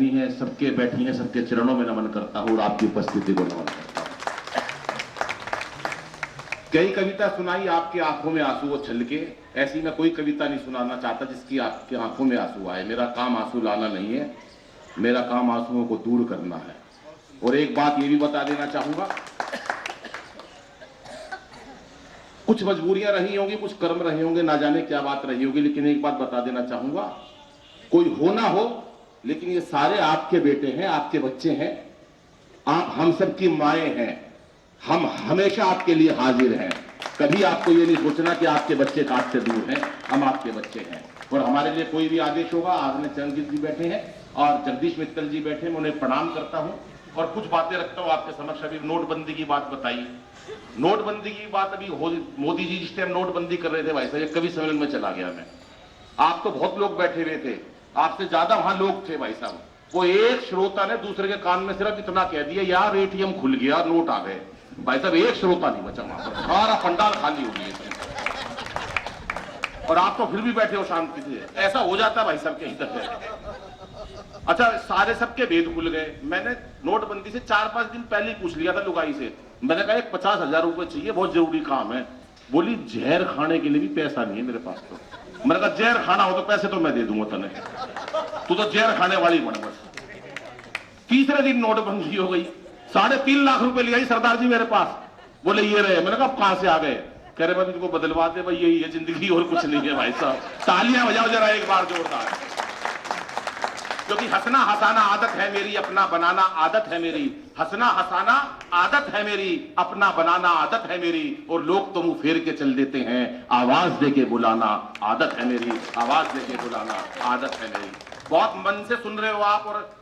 बहनी हैं, सबके बैठी हैं, सबके चरणों में नमन करता हूं और आपकी उपस्थिति को नमन करता हूं। कई कविता सुनाई, आपकी आंखों में आंसू वो छलके, ऐसी मैं कोई कविता नहीं सुनाना चाहता जिसकी आपकी आंखों में आंसू आए। मेरा काम आंसू लाना नहीं है, मेरा काम आंसुओं को दूर करना है। और एक बात ये भी बता देना चाहूंगा, कुछ मजबूरियां रही होंगी, कुछ कर्म रहे होंगे, ना जाने क्या बात रही होगी, लेकिन एक बात बता देना चाहूंगा, कोई हो ना हो, लेकिन ये सारे आपके बेटे हैं, आपके बच्चे हैं, आप हम सबकी माएं हैं। हम हमेशा आपके लिए हाजिर हैं। कभी आपको ये नहीं सोचना कि आपके बच्चे काट से दूर हैं, हम आपके बच्चे हैं। और हमारे लिए कोई भी आदेश होगा, आज चरणजीत जी बैठे हैं और जगदीश मित्तल जी बैठे, मैं उन्हें प्रणाम करता हूं और कुछ बातें रखता हूं आपके समक्ष। अभी नोटबंदी की बात बताई, नोटबंदी की बात अभी मोदी जी जिस टाइम नोटबंदी कर रहे थे, भाई साहब कवि सम्मेलन में चला गया मैं। आप तो बहुत लोग बैठे हुए थे, आपसे ज्यादा वहां लोग थे भाई साहब। वो एक श्रोता ने दूसरे के कान में सिर्फ इतना कह दिया, यार एटीएम खुल गया, नोट आ गए। भाई साहब एक श्रोता नहीं बचा वहां पर, सारा पंडाल खाली हो गया। और आप तो फिर भी बैठे हो शांति से। ऐसा हो जाता भाई साहब कहीं तक। अच्छा, सारे सबके भेद खुल गए। मैंने नोटबंदी से 4-5 दिन पहले ही पूछ लिया था लुगाई से, मैंने कहा 50,000 रुपए चाहिए, बहुत जरूरी काम है। बोली जहर खाने के लिए भी पैसा नहीं है मेरे पास। तो मैंने कहा जहर खाना हो तो पैसे तो मैं दे दूंगा तने, तू तो जहर खाने वाली बन बस। तीसरे दिन नोटबंदी हो गई, 3.5 लाख रुपए ले आई सरदार जी मेरे पास। बोले ये रहे। मैंने कहा कहां से आ गए? कह रहे मैं तुमको बदलवा दे भाई, यही है जिंदगी और कुछ नहीं है भाई साहब। तालियां बजाओ जरा एक बार जोरदार, क्योंकि हंसना हंसाना आदत है मेरी, अपना बनाना आदत है मेरी। हंसना हंसाना आदत है मेरी, अपना बनाना आदत है मेरी। और लोग तो मुंह फेर के चल देते हैं, आवाज देके बुलाना आदत है मेरी, आवाज देके बुलाना आदत है मेरी। बहुत मन से सुन रहे हो आप, और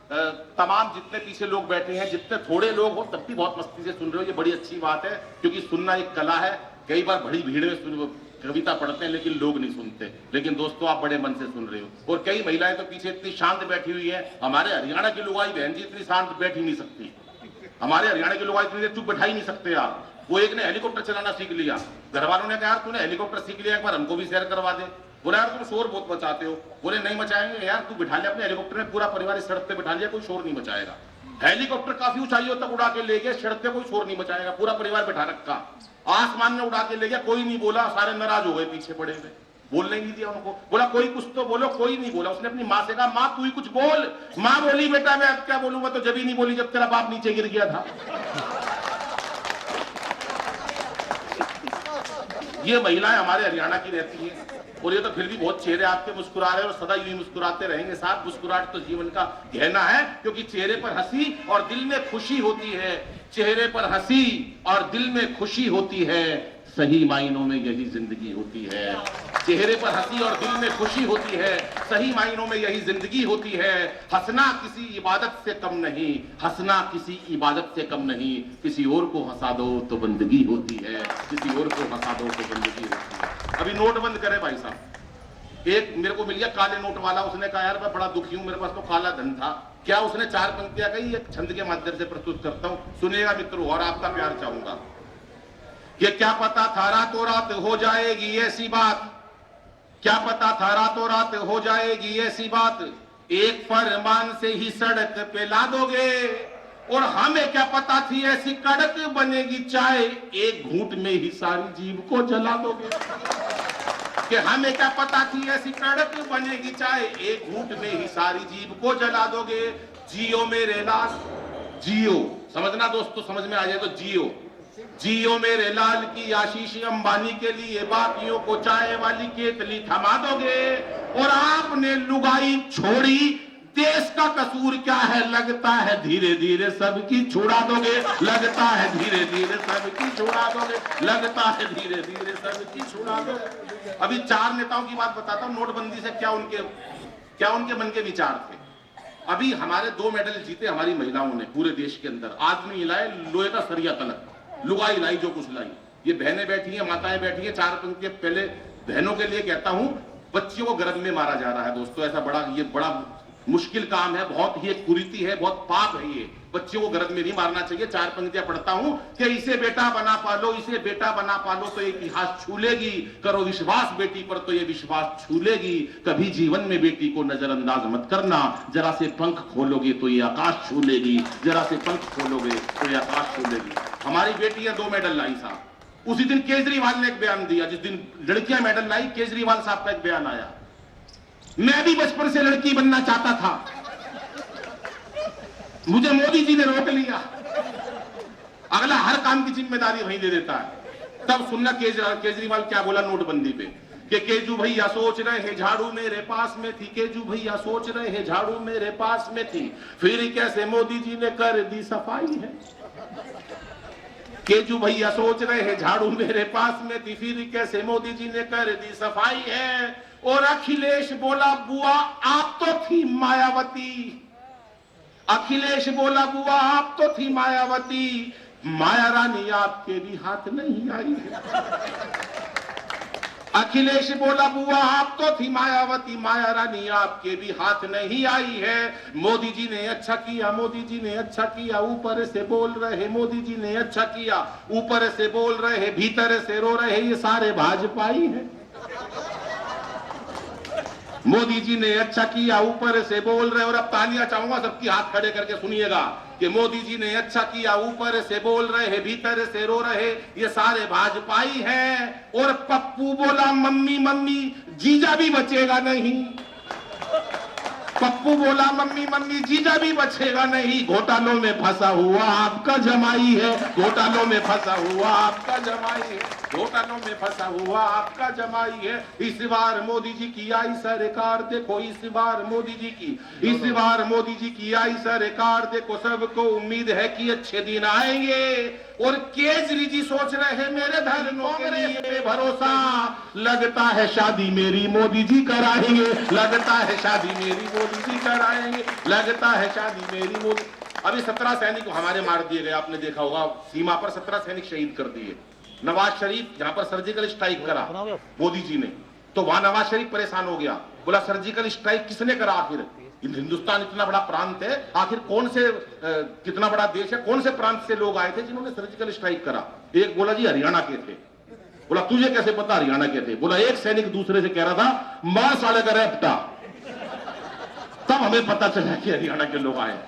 तमाम जितने पीछे लोग बैठे हैं, जितने थोड़े लोग हो तब भी बहुत मस्ती से सुन रहे हो, ये बड़ी अच्छी बात है, क्योंकि सुनना एक कला है। कई बार बड़ी भीड़ में कविता पढ़ते हैं लेकिन लोग नहीं सुनते, लेकिन दोस्तों आप बड़े मन से सुन रहे हो। और कई महिलाएं तो पीछे इतनी शांत बैठी हुई है। हमारे हरियाणा की लुगाई बहन जी इतनी शांत बैठ ही नहीं सकती, हमारे हरियाणा की लुगाई इतनी देर चुप बैठा ही नहीं सकते आप। वो एक ने हेलीकॉप्टर चलाना सीख लिया, घर वालों ने कहा यार तूने हेलीकॉप्टर सीख लिया, एक बार हमको भी शेयर करवा दे। बोला यार तुम शोर बहुत मचाते हो। बोले नहीं मचाएंगे यार, तू बिठा लिया अपने हेलीकॉप्टर में, पूरा परिवार इस सड़क पे बिठा लिया, कोई शोर नहीं मचाएगा। हेलीकॉप्टर काफी ऊंचाइयों तक उड़ा के ले गए, सड़क पे कोई शोर नहीं मचाएगा, पूरा परिवार बिठा रखा। आसमान में उड़ा के ले गया, कोई नहीं बोला, सारे नाराज हो गए पीछे पड़े हुए, बोलने नहीं दिया उनको। बोला कोई कुछ तो बोलो, कोई नहीं बोला। उसने अपनी माँ से कहा माँ तू ही कुछ बोल। माँ बोली बेटा मैं अब क्या बोलूंगा, तो जब ही नहीं बोली जब तेरा बाप नीचे गिर गया था। ये महिलाएं हमारे हरियाणा की रहती हैं, और ये तो फिर भी बहुत चेहरे आपके मुस्कुरा रहे हैं और सदा यूं मुस्कुराते रहेंगे साहब। मुस्कुराहट तो जीवन का गहना है, क्योंकि चेहरे पर हंसी और दिल में खुशी होती है। चेहरे पर हंसी और दिल में खुशी होती है, सही मायनों में यही जिंदगी होती है। चेहरे पर हंसी और दिल में खुशी होती है, सही मायनों में यही जिंदगी होती है। हंसना किसी इबादत से कम नहीं, हंसना किसी इबादत से कम नहीं। किसी और को हंसा दो तो बंदगी होती है, किसी और को हंसा दो तो बंदगी होती है। अभी नोट बंद करे भाई साहब, एक मेरे को मिल गया काले नोट वाला। उसने कहा यार मैं बड़ा दुखी हूं, मेरे पास तो काला धन था। क्या उसने 4 पंक्तियां कही, एक छंद के माध्यम से प्रस्तुत करता हूं, सुनिएगा मित्रों, और आपका प्यार चाहूंगा। ये क्या पता था रातों रात हो जाएगी ऐसी बात, क्या पता था रातों रात हो जाएगी ऐसी बात, एक फरमान से ही सड़क पे ला दोगे। और हमें क्या पता थी ऐसी कड़क बनेगी चाय, एक घूंट में ही सारी जीभ को जला दोगे। कि हमें क्या पता थी ऐसी कड़क बनेगी चाय, एक घूंट में ही सारी जीभ को जला दोगे। जियो मेरे लाल जियो, समझना दोस्तों, समझ में आ जाए तो जियो। जियो मेरे लाल की आशीष अंबानी के लिए, बाकियों को चाय वाली केतली थमा दोगे। और आपने लुगाई छोड़ी, देश का कसूर क्या है, लगता है धीरे धीरे सबकी छुड़ा दोगे। लगता है धीरे धीरे सबकी छुड़ा दोगे, लगता है धीरे धीरे सबकी छुड़ा दोगे। अभी 4 नेताओं की बात बताता हूं, नोटबंदी से क्या उनके मन के विचार थे। अभी हमारे 2 मेडल जीते हमारी महिलाओं ने पूरे देश के अंदर। आदमी हिलाए लोहे का सरिया तलक, लुगाई लाई जो कुछ लाई। ये बहनें बैठी हैं, माताएं बैठी हैं। 4 पंक्तियां पहले बहनों के लिए कहता हूं, बच्चियों को गर्भ में मारा जा रहा है दोस्तों, ऐसा बड़ा ये बड़ा मुश्किल काम है, बहुत ही एक कुरीति है, बहुत पाप है ये। बच्चों को गरज में नहीं मारना चाहिए। 4 पंक्तियां पढ़ता हूं कि इसे बेटा बना पालो, इसे बेटा बना पालो तो इतिहास छू लेगी, करो विश्वास बेटी पर तो ये विश्वास छू लेगी। कभी जीवन में बेटी को नजरअंदाज मत करना, जरा से पंख खोलोगे तो ये आकाश छू लेगी, जरा से पंख खोलोगे तो ये आकाश छू लेगी। हमारी बेटियां 2 मेडल लाई साहब। उसी दिन केजरीवाल ने एक बयान दिया, जिस दिन लड़कियां मेडल लाई, केजरीवाल साहब का एक बयान आया, मैं भी बचपन से लड़की बनना चाहता था, मुझे मोदी जी ने रोक लिया। अगला हर काम की जिम्मेदारी वही दे देता है। तब सुनना केजरीवाल क्या बोला नोटबंदी पे, कि केजू भैया सोच रहे हैं झाड़ू मेरे पास में थी, केजू भैया सोच रहे हैं झाड़ू मेरे पास में थी, फिर कैसे मोदी जी ने कर दी सफाई है। केजू भैया सोच रहे हैं झाड़ू मेरे पास में थी, फिर कैसे मोदी जी ने कर दी सफाई है। और अखिलेश बोला बुआ आप तो थी मायावती, अखिलेश बोला बुआ आप तो थी मायावती, माया रानी आपके भी हाथ नहीं आई है। अखिलेश बोला बुआ आप तो थी मायावती, माया रानी आपके भी हाथ नहीं आई है। मोदी जी ने अच्छा किया, मोदी जी ने अच्छा किया, ऊपर से बोल रहे मोदी जी ने अच्छा किया, ऊपर से बोल रहे भीतर से रो रहे ये सारे भाजपाई हैं। मोदी जी ने अच्छा किया, ऊपर से बोल रहे, और अब तालियां चाहूंगा सबकी हाथ खड़े करके सुनिएगा कि मोदी जी ने अच्छा किया, ऊपर से बोल रहे भीतर से रो रहे ये सारे भाजपाई हैं। और पप्पू बोला मम्मी मम्मी जीजा भी बचेगा नहीं, पप्पू बोला मम्मी मम्मी जीजा भी बचेगा नहीं। घोटालों में फंसा हुआ आपका जमाई है, घोटालों में फंसा हुआ आपका जमाई है, घोटालों में फंसा हुआ आपका जमाई है। इस बार मोदी जी की आई सरकार देखो, इस बार मोदी जी की, इस बार मोदी जी की आई सरकार देखो, सबको उम्मीद है कि अच्छे दिन आएंगे। और केजरी जी सोच रहे हैं मेरे धरनों के लिए भरोसा, लगता है शादी मेरी मोदी जी कराएंगे, लगता है शादी मेरी मोदी जी कराएंगे, लगता है शादी मेरी मोदी। अभी 17 सैनिक हमारे मार दिए गए, आपने देखा होगा सीमा पर 17 सैनिक शहीद कर दिए। नवाज शरीफ जहां पर सर्जिकल स्ट्राइक करा मोदी जी ने, तो वहां नवाज शरीफ परेशान हो गया, बोला सर्जिकल स्ट्राइक किसने करा, आखिर हिंदुस्तान इतना बड़ा प्रांत है, आखिर कौन से कितना बड़ा देश है, कौन से प्रांत से लोग आए थे जिन्होंने सर्जिकल स्ट्राइक करा। एक बोला जी हरियाणा के थे, बोला तुझे कैसे पता हरियाणा के थे, बोला एक सैनिक दूसरे से कह रहा था मां साले का रेपटा, तब हमें पता चला कि हरियाणा के लोग आए।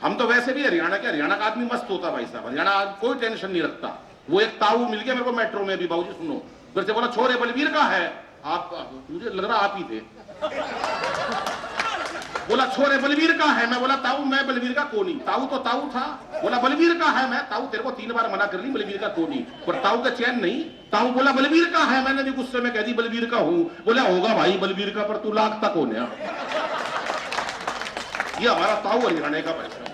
हम तो वैसे भी हरियाणा के, हरियाणा का आदमी मस्त होता भाई साहब, हरियाणा कोई टेंशन नहीं रखता। वो एक ताऊ मिल गया मेरे को मेट्रो में भी, बाबूजी सुनो, फिर से बोला छोरे बलवीर का है, आप मुझे लग रहा आप ही थे, बोला छोरे बलवीर का है, मैं बोला ताऊ मैं बलवीर का कोनी, ताऊ तो ताऊ था, बोला बलवीर का है, मैं ताऊ तेरे को 3 बार मना कर ली बलवीर का कोनी, पर ताऊ का चैन नहीं, ताऊ बोला बलवीर का है, मैंने भी गुस्से में कह दी बलवीर का हूं, बोला होगा भाई बलवीर का, पर तू लाख तक हो गया। ये हमारा ताऊ हरियाणा का पैसा,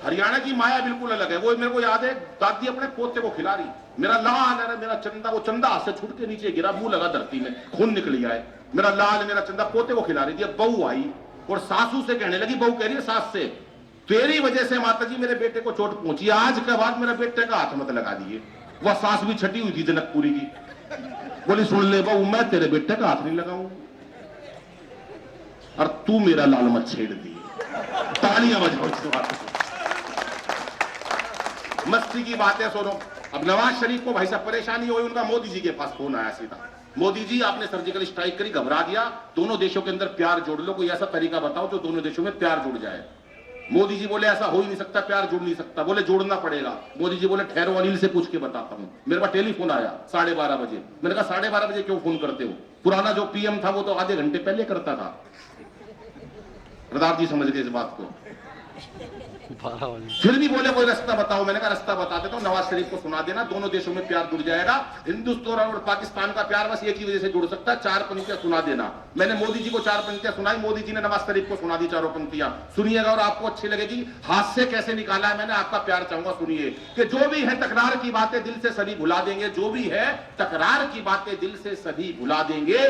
हरियाणा की माया बिल्कुल अलग है। वो मेरे को याद है दादी अपने पोते को खिला रही, मेरा लाल है मेरा चंदा, वो चंदा हाथ से छूट के नीचे गिरा, मुंह लगा धरती में, खून निकल गया है, मेरा लाल मेरा चंदा, पोते को खिला रही थी। अब बहू आई और सासू से कहने लगी, बहू कह रही है सास से, तेरी वजह से माता जी मेरे बेटे को चोट पहुंची, आज के बाद मेरे बेटे का हाथ मत लगा दिए। वह सास भी छठी हुई थी जनकपुरी की, बोली सुन ले बहू मैं तेरे बेटे का हाथ नहीं लगाऊं, और तू मेरा लाल मत छेड़ दिए। तालियां बजाओ इस बात को। मस्ती की बातें सुनो। अब नवाज शरीफ को भाई साहब परेशानी हुई, उनका मोदी जी के पास फोन आया सीधा, मोदी जी आपने सर्जिकल स्ट्राइक करी, घबरा गया, दोनों देशों के अंदर प्यार जोड़ लो, कोई ऐसा तरीका बताओ जो दोनों देशों में प्यार जुड़ जाए। मोदी जी बोले ऐसा हो ही नहीं सकता, प्यार जुड़ नहीं सकता, बोले जोड़ना पड़ेगा। मोदी जी बोले ठहरो अनिल से पूछ के बताता हूं। मेरे पास टेलीफोन आया 12:30 बजे, मैंने कहा 12:30 बजे क्यों फोन करते हो, पुराना जो पीएम था वो तो आधे घंटे पहले करता था। प्रताप जी समझ गए इस बात को। फिर भी बोले कोई रास्ता बताओ, मैंने कहा रास्ता बता देता हूं, नवाज शरीफ को सुना देना, दोनों देशों में प्यार जुड़ जाएगा। हिंदुस्तान और पाकिस्तान का प्यार बस एक ही वजह से जुड़ सकता है, 4 पंक्तियां सुना देना। मैंने मोदी जी को 4 पंक्तियां सुनाई, मोदी जी ने नवाज शरीफ को सुना दी 4 पंक्तियां, सुनिएगा और आपको अच्छी लगेगी। हाथ से कैसे निकाला है मैंने, आपका प्यार चाहूंगा सुनिए। कि जो भी है तकरार की बातें दिल से सभी भुला देंगे, जो भी है तकरार की बातें दिल से सभी भुला देंगे,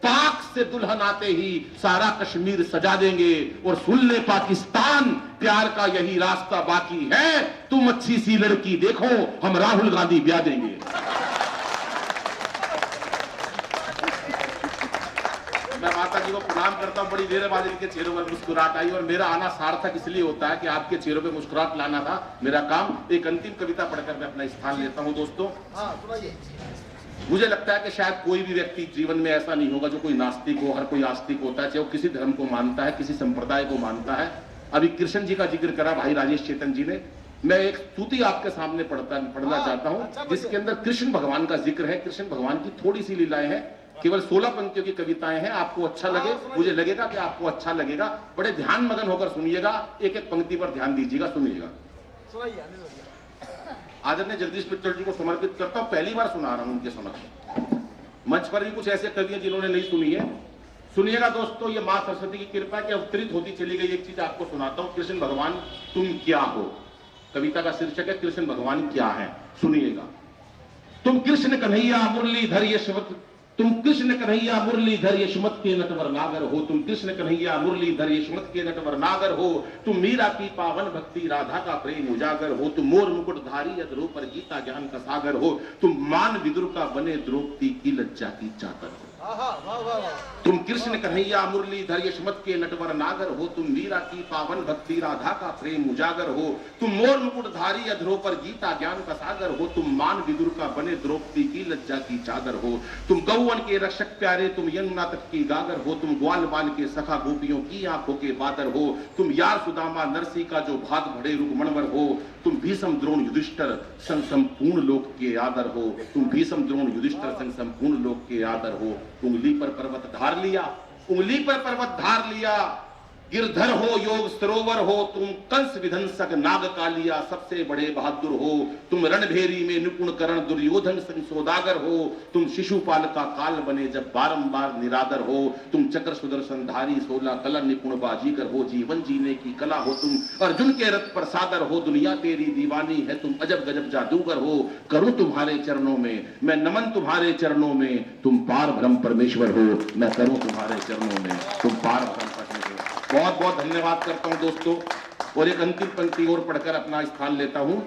पाक से दुल्हन आते ही सारा कश्मीर सजा देंगे। और सुन ले पाकिस्तान, प्यार का यही रास्ता बाकी है, तुम अच्छी सी लड़की देखो, हम राहुल गांधी ब्याह देंगे। मैं बात माता जी को प्रणाम करता हूँ, बड़ी देर बाद इनके चेहरों पर मुस्कुराहट आई और मेरा आना सार्थक इसलिए होता है कि आपके चेहरों पे मुस्कुराहट लाना था मेरा काम। एक अंतिम कविता पढ़कर मैं अपना स्थान लेता हूँ दोस्तों। मुझे लगता है कि शायद कोई भी व्यक्ति जीवन में ऐसा नहीं होगा जो कोई नास्तिक हो, हर कोई आस्तिक होता है, चाहे वो किसी धर्म को मानता है, किसी संप्रदाय को मानता है। अभी कृष्ण जी का जिक्र करा भाई राजेश चेतन जी ने, मैं एक स्तुति आपके सामने पढ़ना चाहता हूं जिसके अंदर कृष्ण भगवान का जिक्र है। कृष्ण भगवान की थोड़ी सी लीलाएं हैं, केवल 16 पंक्तियों की कविताएं हैं। आपको अच्छा लगे, मुझे लगेगा कि आपको अच्छा लगेगा। बड़े ध्यान मगन होकर सुनिएगा, एक एक पंक्ति पर ध्यान दीजिएगा, सुनिएगा। आदरणीय जगदीश मित्तल जी को समर्पित करता हूं, पहली बार सुना रहा हूं उनके समक्ष। मंच पर भी कुछ ऐसे कवि हैं जिन्होंने नहीं सुनी है, सुनिएगा दोस्तों। ये मां सरस्वती की कृपा की अवतरित होती चली गई एक चीज आपको सुनाता हूं। कृष्ण भगवान तुम क्या हो, कविता का शीर्षक है कृष्ण भगवान क्या है, सुनिएगा। तुम कृष्ण कन्हैया मुरलीधर यशवंत, तुम कृष्ण कन्हैया मुरलीधर यशमत के नटवर नागर हो, तुम कृष्ण कन्हैया मुरलीधर यशमत के नटवर नागर हो, तुम मीरा की पावन भक्ति राधा का प्रेम उजागर हो, तुम मोर मुकुटधारी अधरों पर गीता ज्ञान का सागर हो, तुम मान विदुर का बने द्रौपदी की लज्जा की चादर हो। तुम कृष्ण कन्हैया मुरलीधर यशमत के नटवर नागर हो, तुम मीरा की पावन भक्ति राधा का प्रेम उजागर हो, तुम मोर मुकुटधारी अधरों पर गीता ज्ञान का सागर हो, तुम मान विदुर का बने द्रौपदी की लज्जा की चादर हो, तुम गौवन के रक्षक प्यारे, तुम यमुना तट की गागर हो, तुम ग्वाल बाल के सखा गोपियों की आंखों के बादर हो, तुम यार सुदामा नरसी का जो भाग भड़े रुक्मणवर हो, तुम भीषम द्रोण युधिष्ठिर संग संपूर्ण लोक के आदर हो, तुम भीषम द्रोण युधिष्ठिर संग संपूर्ण लोक के आदर हो, उंगली पर पर्वत धार लिया, उंगली पर पर्वत धार लिया, गिरधर हो योग सरोवर हो, तुम कंस विध्वंसक नाग कालिया सबसे बड़े बहादुर हो, तुम रणभेरी में निपुण करण दुर्योधन संग सौदागर हो, तुम शिशुपाल का काल बने जब बारंबार निरादर हो, तुम चक्र सुदर्शन धारी 16 कला निपुण बाजीगर हो, जीवन जीने की कला हो, तुम अर्जुन के रथ पर सादर हो, दुनिया तेरी दीवानी है, तुम अजब गजब जादूगर हो, करूं तुम्हारे चरणों में मैं नमन, तुम्हारे चरणों में तुम पार ब्रह्म परमेश्वर हो, मैं करूं तुम्हारे चरणों में तुम पार ब्रह्म परमेश्वर। बहुत बहुत धन्यवाद करता हूं दोस्तों। और एक अंतिम पंक्ति और पढ़कर अपना स्थान लेता हूं।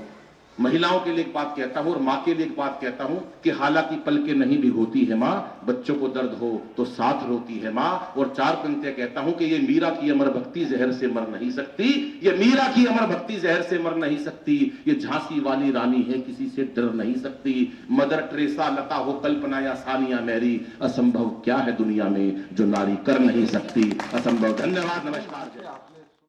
महिलाओं के लिए एक बात कहता हूं और मां के लिए एक बात कहता हूं कि हालांकि पलकें नहीं भिगोती है मां, बच्चों को दर्द हो तो साथ रोती है मां। और 4 पंक्तियां कहता हूं कि ये मीरा की अमर भक्ति जहर से मर नहीं सकती, ये मीरा की अमर भक्ति जहर से मर नहीं सकती, ये झांसी वाली रानी है किसी से डर नहीं सकती, मदर टेरेसा लता हो कल्पना या सानिया मैरी, असंभव क्या है दुनिया में जो नारी कर नहीं सकती असंभव। धन्यवाद, नमस्कार।